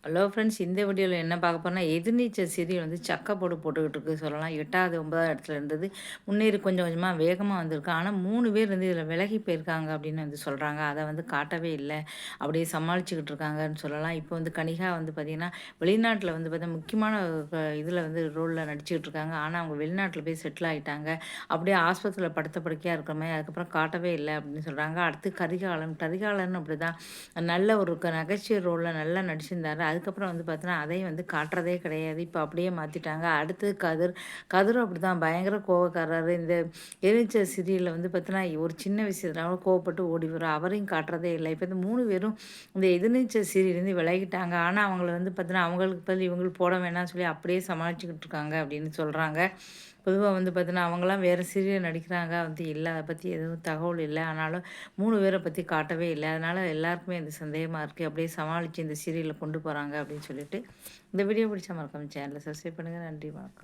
Hello friends, இந்த வீடியோவில் என்ன பார்க்க போறோம்னா, எதிர்நீச்சல் சீரியல் வந்து சக்கப்போடு போட்டுக்கிட்டு இருக்கு சொல்லலாம். 8வது 9வது இடத்துல இருந்தது. முன்னேறி கொஞ்சம் கொஞ்சமாக வேகமாக வந்திருக்கு. ஆனால் 3 பேர் வந்து இதில் விலகி போயிருக்காங்க அப்படின்னு வந்து சொல்கிறாங்க. அதை வந்து காட்டவே இல்லை, அப்படியே சமாளிச்சுக்கிட்டு இருக்காங்கன்னு சொல்லலாம். இப்போ வந்து கனிகா வந்து பார்த்திங்கன்னா, வெளிநாட்டில் வந்து பார்த்தீங்கன்னா முக்கியமான இதில் வந்து ரோலில் நடிச்சுக்கிட்டு இருக்காங்க. ஆனால் அவங்க வெளிநாட்டில் போய் செட்டில் ஆகிட்டாங்க. அப்படியே ஆஸ்பத்திரியில் படுத்த படுக்கையாக இருக்கிற மாதிரி அதுக்கப்புறம் காட்டவே இல்லை அப்படின்னு சொல்கிறாங்க. அடுத்து கரிகாலன் கரிகாலன் அப்படி தான் நல்ல ஒரு நகைச்சுவை ரோலில் நல்லா நடிச்சிருந்தாரு. அதுக்கப்புறம் வந்து பார்த்தீங்கன்னா, அதையும் வந்து காட்டுறதே கிடையாது. இப்போ அப்படியே மாற்றிட்டாங்க. அடுத்தது கதிர். கதிரும் அப்படிதான் பயங்கர கோவக்காரரு. இந்த எரிச்ச சீரியலில் வந்து பார்த்தீங்கன்னா, ஒரு சின்ன விஷயத்துனால கோவப்பட்டு ஓடி வரும். அவரையும் காட்டுறதே இல்லை. இப்போ இந்த 3 பேரும் இந்த எதிர்நீச்சல் சீரியல்லேருந்து விலகிட்டாங்க. ஆனால் அவங்கள வந்து பார்த்தீங்கன்னா, அவங்களுக்கு பதில் இவங்களுக்கு போட வேணாம்னு சொல்லி அப்படியே சமாளிச்சுக்கிட்டு இருக்காங்க அப்படின்னு சொல்கிறாங்க. பொதுவா வந்து பார்த்தீங்கன்னா, அவங்கலாம் வேறு சீரியல் நடிக்கிறாங்க வந்து இல்ல. அத பத்தி எதுவும் தகவல் இல்ல. ஆனாலும் 3 பேர பத்தி காட்டவே இல்ல. அதனால எல்லாருக்குமே இது சந்தேகமா இருக்கு. அப்படியே சமாளிச்சு இந்த சீரியல கொண்டு போறாங்க அப்படின்னு சொல்லிட்டு. இந்த வீடியோ பிடிச்சா மறக்காம சேனல சப்ஸ்கிரைப் பண்ணுங்க. நன்றி, வணக்கம்.